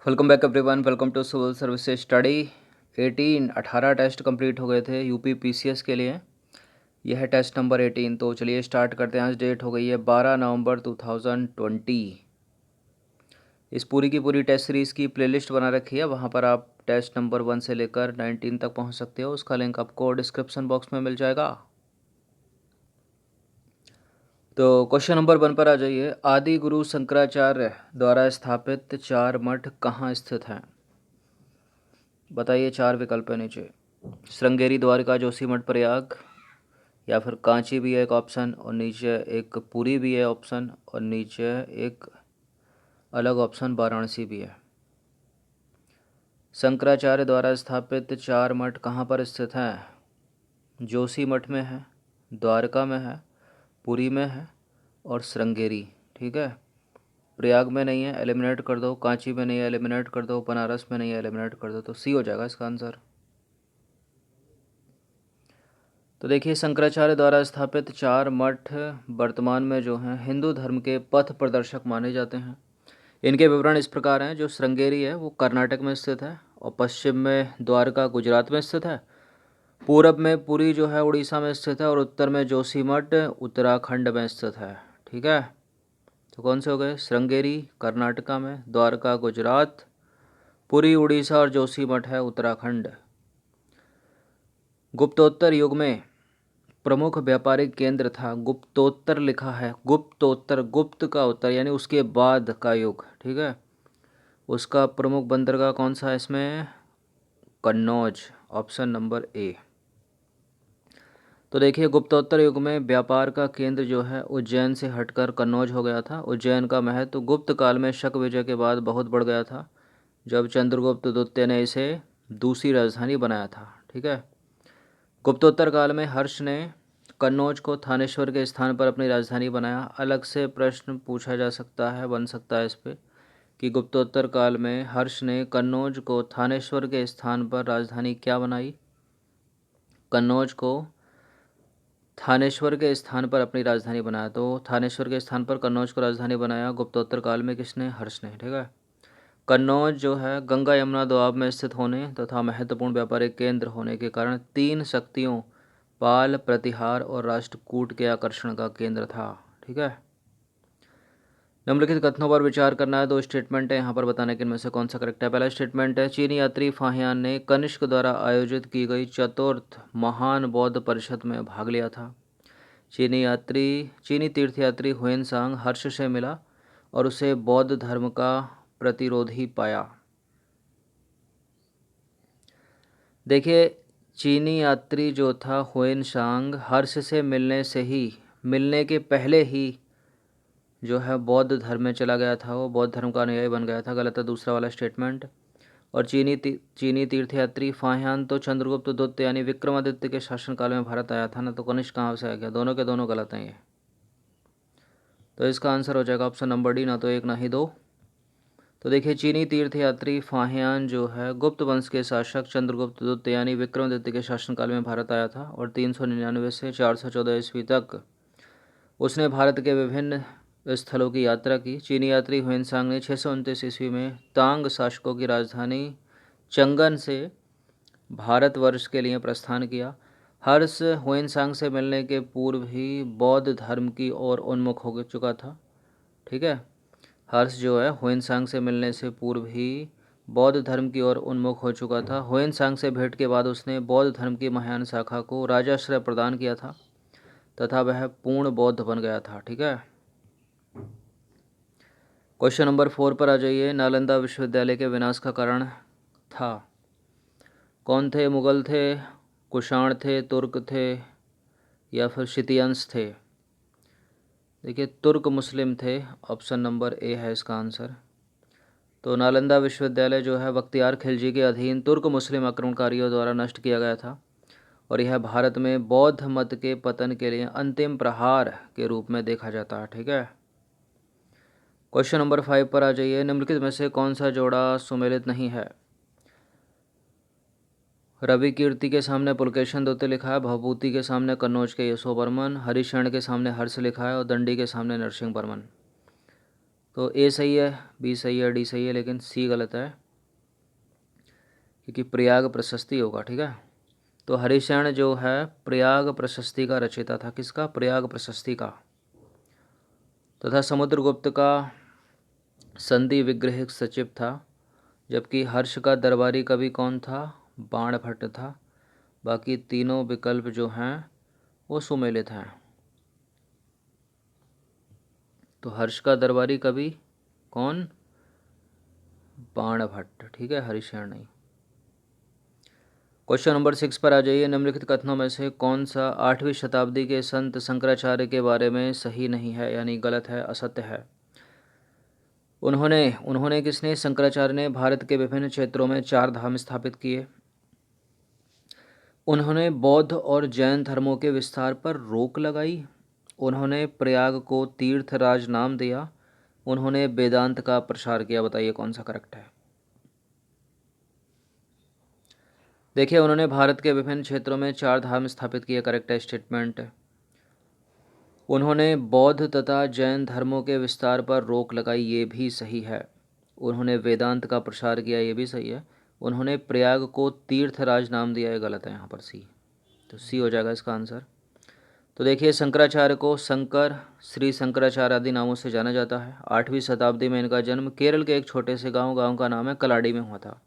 Welcome back everyone. Welcome to civil services study. 18 test complete हो गए थे UP PCS के लिए। यह है टेस्ट नंबर 18। तो चलिए स्टार्ट करते हैं। आज डेट हो गई है 12 नवंबर 2020। इस पूरी की पूरी टेस्ट सीरीज़ की प्लेलिस्ट बना रखी है, वहाँ पर आप टेस्ट नंबर 1 से लेकर 19 तक पहुँच सकते हो। उसका लिंक आपको डिस्क्रिप्शन बॉक्स में मिल जाएगा। तो क्वेश्चन नंबर 1 पर आ जाइए। आदि गुरु शंकराचार्य द्वारा स्थापित 4 मठ कहाँ स्थित हैं? बताइए। 4 विकल्प है नीचे। श्रृंगेरी, द्वारका, जोशीमठ, प्रयाग, या फिर कांची भी है एक ऑप्शन, और नीचे एक पुरी भी है ऑप्शन, और नीचे एक अलग ऑप्शन वाराणसी भी है। शंकराचार्य द्वारा स्थापित 4 मठ कहाँ पर स्थित हैं? जोशीमठ में है, द्वारका में है, पुरी में है और श्रृंगेरी। ठीक है। प्रयाग में नहीं है, एलिमिनेट कर दो। कांची में नहीं है, एलिमिनेट कर दो। बनारस में नहीं है, एलिमिनेट कर दो। तो सी हो जाएगा इसका आंसर। तो देखिए, शंकराचार्य द्वारा स्थापित 4 मठ वर्तमान में जो हैं हिंदू धर्म के पथ प्रदर्शक माने जाते हैं। इनके विवरण इस प्रकार हैं। जो श्रृंगेरी है वो कर्नाटक में स्थित है, और पश्चिम में द्वारका गुजरात में स्थित है, पूरब में पुरी जो है उड़ीसा में स्थित है, और उत्तर में जोशीमठ उत्तराखंड में स्थित है। ठीक है। तो कौन से हो गए? श्रृंगेरी कर्नाटका में, द्वारका गुजरात, पुरी उड़ीसा और जोशीमठ है उत्तराखंड। गुप्तोत्तर युग में प्रमुख व्यापारिक केंद्र था। गुप्तोत्तर लिखा है, गुप्तोत्तर, गुप्त का उत्तर यानी उसके बाद का युग। ठीक है। उसका प्रमुख बंदरगाह कौन सा है इसमें? Kannauj, option number A. तो देखिए, गुप्तोत्तर युग में व्यापार का केंद्र जो है उज्जैन से हटकर कन्नौज हो गया था। उज्जैन का महत्व गुप्त काल में शक विजय के बाद बहुत बढ़ गया था, जब चंद्रगुप्त द्वितीय ने इसे दूसरी राजधानी बनाया था। ठीक है। गुप्तोत्तर काल में हर्ष ने कन्नौज को थानेश्वर के स्थान पर अपनी राजधानी बनाया। अलग से प्रश्न पूछा जा सकता है, बन सकता है इस पे, कि गुप्तोत्तर काल में हर्ष ने कन्नौज को थानेश्वर के स्थान पर राजधानी क्या बनाई? कन्नौज को थानेश्वर के स्थान पर अपनी राजधानी बनाया। तो थानेश्वर के स्थान पर कन्नौज को राजधानी बनाया गुप्तोत्तर काल में किसने? हर्ष ने। ठीक है। कन्नौज जो है गंगा यमुना दोआब में स्थित होने तथा महत्वपूर्ण व्यापारिक केंद्र होने के कारण 3 शक्तियों पाल, प्रतिहार और राष्ट्रकूट के आकर्षण का केंद्र था। ठीक है। निम्नलिखित कथनों पर विचार करना है। 2 स्टेटमेंट है यहाँ पर, बताने के इनमें से कौन सा करेक्ट है। पहला स्टेटमेंट है, चीनी यात्री फाहियान ने कनिष्क द्वारा आयोजित की गई चतुर्थ महान बौद्ध परिषद में भाग लिया था। चीनी तीर्थयात्री हुएनसांग हर्ष से मिला और उसे बौद्ध धर्म का प्रतिरोधी पाया। देखिए, चीनी यात्री जो था हुएनसांग हर्ष से मिलने के पहले ही जो है बौद्ध धर्म में चला गया था, वो बौद्ध धर्म का अनुयायी बन गया था। गलत है दूसरा वाला स्टेटमेंट। और चीनी तीर्थयात्री फाहियान तो चंद्रगुप्त द्वितीय यानी विक्रमादित्य के शासनकाल में भारत आया था ना, तो कनिष्क कहाँ से आ गया? दोनों के दोनों गलत हैं ये। तो इसका आंसर हो जाएगा ऑप्शन नंबर डी, ना तो 1 ना ही 2। तो देखिए, चीनी तीर्थयात्री फाहियान जो है गुप्त वंश के शासक चंद्रगुप्त द्वितीय यानी विक्रमादित्य के शासनकाल में भारत आया था, और 399 से 414 ईस्वी तक उसने भारत के विभिन्न स्थलों की यात्रा की। चीनी यात्री हुएनसांग ने 629 ईस्वी में तांग शासकों की राजधानी चंगन से भारतवर्ष के लिए प्रस्थान किया। हर्ष हुएनसांग से मिलने के पूर्व ही बौद्ध धर्म की ओर उन्मुख हो चुका था। ठीक है। हर्ष जो है हुएनसांग से मिलने से पूर्व ही बौद्ध धर्म की ओर उन्मुख हो चुका था। हुएनसांग से भेंट के बाद उसने बौद्ध धर्म की महायान शाखा को राजाश्रय प्रदान किया था तथा वह पूर्ण बौद्ध बन गया था। ठीक है। क्वेश्चन नंबर 4 पर आ जाइए। नालंदा विश्वविद्यालय के विनाश का कारण था। कौन थे? मुगल थे, कुषाण थे, तुर्क थे, या फिर क्षितियंश थे? देखिए, तुर्क मुस्लिम थे, ऑप्शन नंबर ए है इसका आंसर। तो नालंदा विश्वविद्यालय जो है बख्तियार खिलजी के अधीन तुर्क मुस्लिम आक्रमणकारियों द्वारा नष्ट किया गया था, और यह भारत में बौद्ध मत के पतन के लिए अंतिम प्रहार के रूप में देखा जाता है। ठीक है। क्वेश्चन नंबर 5 पर आ जाइए। निम्नलिखित में से कौन सा जोड़ा सुमेलित नहीं है? रवि कीर्ति के सामने पुलकेशन द्वितीय लिखा है, भवभूति के सामने कन्नौज के यशो बर्मन, हरिशरण के सामने हर्ष लिखा है, और दंडी के सामने नरसिंह बर्मन। तो ए सही है, बी सही है, डी सही है, लेकिन सी गलत है क्योंकि प्रयाग प्रशस्ति होगा। ठीक है, तो हरिशरण जो है प्रयाग प्रशस्ति का रचयिता था। किसका? प्रयाग प्रशस्ति का। तथा समुद्रगुप्त का संधि विग्रह सचिव था, जबकि हर्ष का दरबारी कवि कौन था? बाणभट्ट था। बाकी तीनों विकल्प जो हैं वो सुमेलित हैं। तो हर्ष का दरबारी कवि कौन? बाणभट्ट। ठीक है, हरिशरण नहीं। क्वेश्चन नंबर 6 पर आ जाइए। निम्नलिखित कथनों में से कौन सा 8वीं शताब्दी के संत शंकराचार्य के बारे में सही नहीं है, यानी गलत है, असत्य है? उन्होंने किसने? शंकराचार्य ने भारत के विभिन्न क्षेत्रों में 4 धाम स्थापित किए। उन्होंने बौद्ध और जैन धर्मों के विस्तार पर रोक लगाई। उन्होंने प्रयाग को तीर्थराज नाम दिया। उन्होंने वेदांत का प्रसार किया। बताइए कौन सा करेक्ट है? देखिए, उन्होंने भारत के विभिन्न क्षेत्रों में 4 धाम स्थापित किए, करेक्ट है स्टेटमेंट। उन्होंने बौद्ध तथा जैन धर्मों के विस्तार पर रोक लगाई, ये भी सही है। उन्होंने वेदांत का प्रसार किया, ये भी सही है। उन्होंने प्रयाग को तीर्थराज नाम दिया, ये गलत है यहाँ पर, सी। तो सी हो जाएगा इसका आंसर। तो देखिए, शंकराचार्य को शंकर, श्री शंकराचार्य आदि नामों से जाना जाता है। 8वीं शताब्दी में इनका जन्म केरल के एक छोटे से गांव का नाम है कलाडी में हुआ था।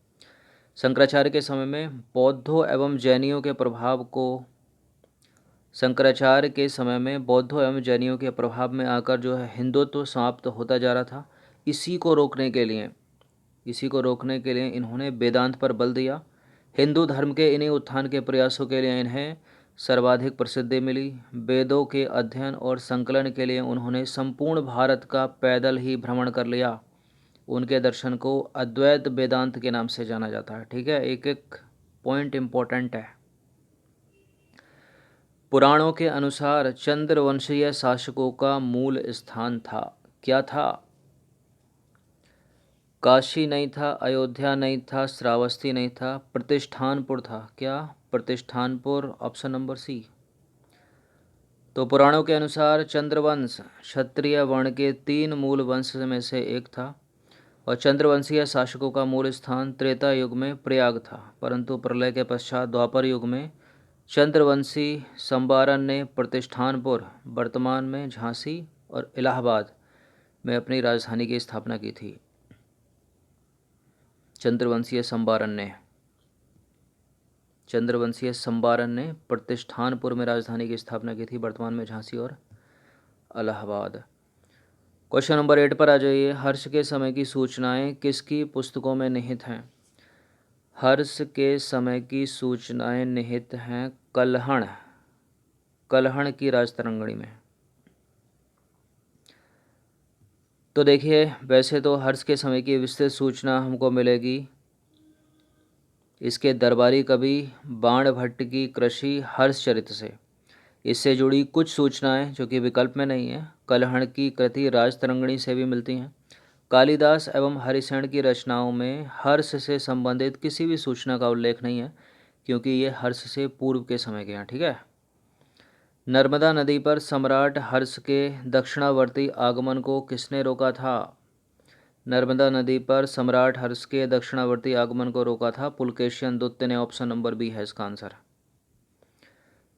शंकराचार्य के समय में बौद्धों एवं जैनियों के प्रभाव को शंकराचार्य के समय में बौद्धों एवं जैनियों के प्रभाव में आकर जो है हिंदुत्व समाप्त होता जा रहा था। इसी को रोकने के लिए इन्होंने वेदांत पर बल दिया। हिंदू धर्म के इन्हीं उत्थान के प्रयासों के लिए इन्हें सर्वाधिक प्रसिद्धि मिली। वेदों के अध्ययन और संकलन के लिए उन्होंने संपूर्ण भारत का पैदल ही भ्रमण कर लिया। उनके दर्शन को अद्वैत वेदांत के नाम से जाना जाता है। ठीक है, एक एक पॉइंट इम्पोर्टेंट है। पुराणों के अनुसार चंद्रवंशीय शासकों का मूल स्थान था, क्या था? काशी नहीं था, अयोध्या नहीं था, श्रावस्ती नहीं था, प्रतिष्ठानपुर था। क्या? Pratishthanpur, option number C. तो पुराणों के अनुसार चंद्रवंश क्षत्रिय वर्ण के 3 मूल वंश में से एक था और चंद्रवंशीय शासकों का मूल स्थान त्रेता युग में प्रयाग था। परंतु प्रलय के पश्चात द्वापर युग में चंद्रवंशी संबारन ने प्रतिष्ठानपुर, वर्तमान में झांसी, और इलाहाबाद में अपनी राजधानी की स्थापना की थी। चंद्रवंशीय संबारन ने प्रतिष्ठानपुर में राजधानी की स्थापना की थी, वर्तमान में झांसी और इलाहाबाद। क्वेश्चन नंबर 8 पर आ जाइए। हर्ष के समय की सूचनाएं किसकी पुस्तकों में निहित हैं? हर्ष के समय की सूचनाएं निहित हैं कल्हण की राजतरंगिणी में। तो देखिए, वैसे तो हर्ष के समय की विस्तृत सूचना हमको मिलेगी इसके दरबारी कवि बाणभट्ट की कृषि हर्षचरित से। इससे जुड़ी कुछ सूचनाएं जो कि विकल्प में नहीं है, कल्हण की कृति राजतरंगिणी से भी मिलती हैं। कालिदास एवं हरिशरण की रचनाओं में हर्ष से संबंधित किसी भी सूचना का उल्लेख नहीं है, क्योंकि ये हर्ष से पूर्व के समय के हैं। ठीक है। नर्मदा नदी पर सम्राट हर्ष के दक्षिणावर्ती आगमन को किसने रोका था? नर्मदा नदी पर सम्राट हर्ष के दक्षिणावर्ती आगमन को रोका था पुलकेशियन दुत्य ने। ऑप्शन नंबर बी है इसका आंसर।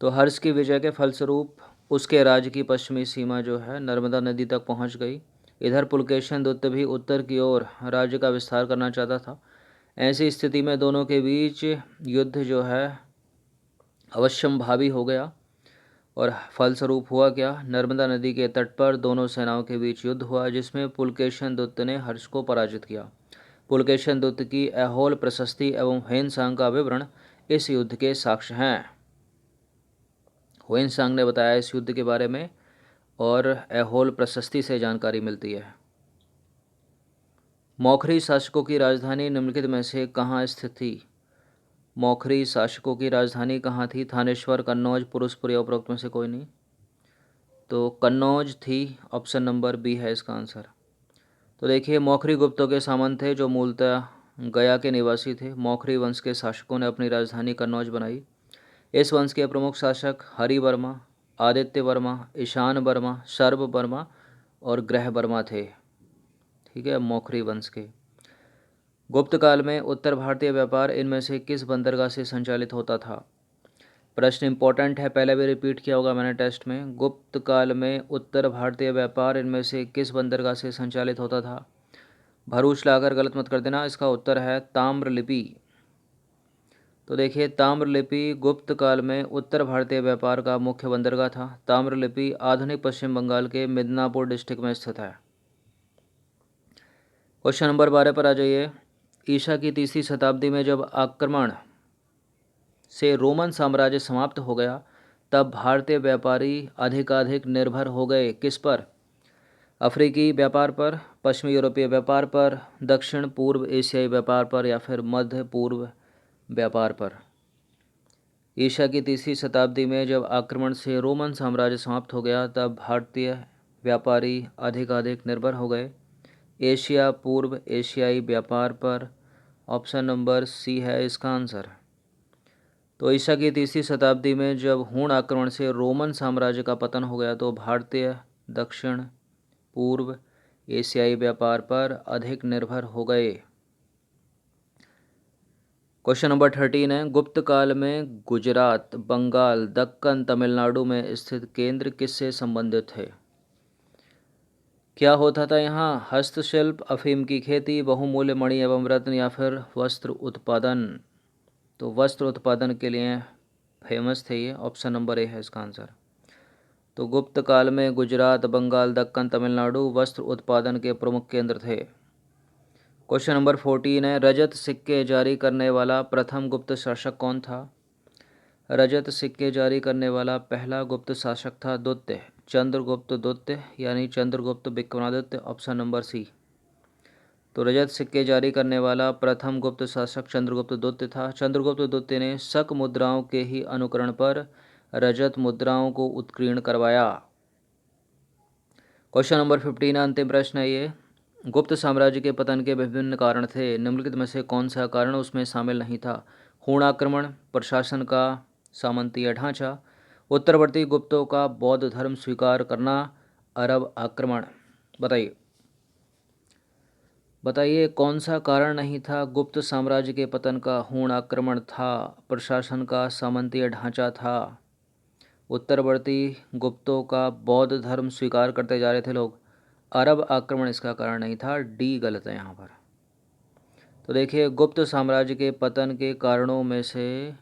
तो हर्ष की विजय के फलस्वरूप उसके राज्य की पश्चिमी सीमा जो है नर्मदा नदी तक पहुंच गई। इधर पुलकेशियन दुत्य भी उत्तर की ओर राज्य का विस्तार करना चाहता था। ऐसी स्थिति में दोनों के बीच युद्ध जो है अवश्यंभावी हो गया और फलस्वरूप हुआ क्या? नर्मदा नदी के तट पर दोनों सेनाओं के बीच युद्ध हुआ, जिसमें पुलकेशियन दुत्त ने हर्ष को पराजित किया। पुलकेशियन दुत्त की ऐहोल प्रशस्ति एवं ह्वेनसांग का विवरण इस युद्ध के साक्ष्य हैं। ह्वेनसांग ने बताया इस युद्ध के बारे में और ऐहोल प्रशस्ति से जानकारी मिलती है। मौखरी शासकों की राजधानी निम्नलिखित में से कहाँ स्थित थी? मौखरी शासकों की राजधानी कहाँ थी? थानेश्वर, कन्नौज, पुरुषपुर या उपरोक्त में से कोई नहीं। तो कन्नौज थी। ऑप्शन नंबर बी है इसका आंसर। तो देखिए, मौखरी गुप्तों के सामंत थे जो मूलतः गया के निवासी थे। मौखरी वंश के शासकों ने अपनी राजधानी कन्नौज बनाई। इस वंश के प्रमुख शासक हरि वर्मा, आदित्य वर्मा, ईशान वर्मा, सर्व वर्मा और ग्रह वर्मा थे। ठीक है, मौखरी वंश के। गुप्त काल में उत्तर भारतीय व्यापार इनमें से किस बंदरगाह से संचालित होता था? प्रश्न इंपॉर्टेंट है, पहले भी रिपीट किया होगा मैंने टेस्ट में। गुप्त काल में उत्तर भारतीय व्यापार इनमें से किस बंदरगाह से संचालित होता था? भरूच लाकर गलत मत कर देना, इसका उत्तर है ताम्रलिपि। तो देखिए, ताम्रलिपि गुप्त काल में उत्तर भारतीय व्यापार का मुख्य बंदरगाह था। ताम्रलिपि आधुनिक पश्चिम बंगाल के मिदनापुर डिस्ट्रिक्ट में स्थित है। क्वेश्चन नंबर 12 पर आ जाइए। ईसा की तीसरी शताब्दी में जब आक्रमण से रोमन साम्राज्य समाप्त हो गया, तब भारतीय व्यापारी अधिकाधिक निर्भर हो गए किस पर? अफ्रीकी व्यापार पर, पश्चिमी यूरोपीय व्यापार पर, दक्षिण पूर्व एशियाई व्यापार पर, या फिर मध्य पूर्व व्यापार पर? ईसा की तीसरी शताब्दी में जब आक्रमण से रोमन साम्राज्य समाप्त हो गया, तब भारतीय व्यापारी अधिकाधिक निर्भर हो गए एशिया पूर्व एशियाई व्यापार पर। ऑप्शन नंबर सी है इसका आंसर। तो ईसा की तीसरी शताब्दी में जब हूण आक्रमण से रोमन साम्राज्य का पतन हो गया, तो भारतीय दक्षिण पूर्व एशियाई व्यापार पर अधिक निर्भर हो गए। क्वेश्चन नंबर 13 है, गुप्त काल में गुजरात, बंगाल, दक्कन, तमिलनाडु में स्थित केंद्र किससे संबंधित है? क्या होता था यहाँ? हस्तशिल्प, अफीम की खेती, बहुमूल्य मणि एवं रत्न, या फिर वस्त्र उत्पादन? तो वस्त्र उत्पादन के लिए फेमस थे ये। ऑप्शन नंबर ए है इसका आंसर। तो गुप्त काल में गुजरात, बंगाल, दक्कन, तमिलनाडु वस्त्र उत्पादन के प्रमुख केंद्र थे। क्वेश्चन नंबर 14 है, रजत सिक्के जारी करने वाला प्रथम गुप्त शासक कौन था? रजत सिक्के जारी करने वाला पहला गुप्त शासक था द्वितीय चंद्रगुप्त द्वितीय, यानी Chandragupta Vikramaditya. Option number C. तो रजत सिक्के जारी करने वाला प्रथम गुप्त शासक चंद्रगुप्त द्वितीय था। चंद्रगुप्त द्वितीय ने शक मुद्राओं के ही अनुकरण पर रजत मुद्राओं को उत्कीर्ण करवाया। क्वेश्चन नंबर 15 अंतिम प्रश्न है ये। गुप्त साम्राज्य के पतन के विभिन्न कारण थे, निम्नलिखित में से कौन सा कारण उसमें शामिल नहीं था? हूण आक्रमण, प्रशासन का सामंतीय ढांचा, उत्तरवर्ती गुप्तों का बौद्ध धर्म स्वीकार करना, अरब आक्रमण? बताइए बताइए कौन सा कारण नहीं था गुप्त साम्राज्य के पतन का? हूण आक्रमण था, प्रशासन का सामंतीय ढांचा था, उत्तरवर्ती गुप्तों का बौद्ध धर्म स्वीकार करते जा रहे थे लोग, अरब आक्रमण इसका कारण नहीं था। डी गलत है यहाँ पर। तो देखिए, गुप्त साम्राज्य के पतन के कारणों में से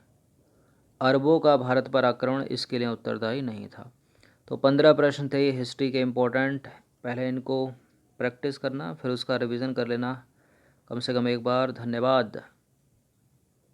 अरबों का भारत पर आक्रमण इसके लिए उत्तरदायी नहीं था। तो 15 प्रश्न थे ये हिस्ट्री के इम्पोर्टेंट। पहले इनको प्रैक्टिस करना, फिर उसका रिवीजन कर लेना कम से कम एक बार। धन्यवाद।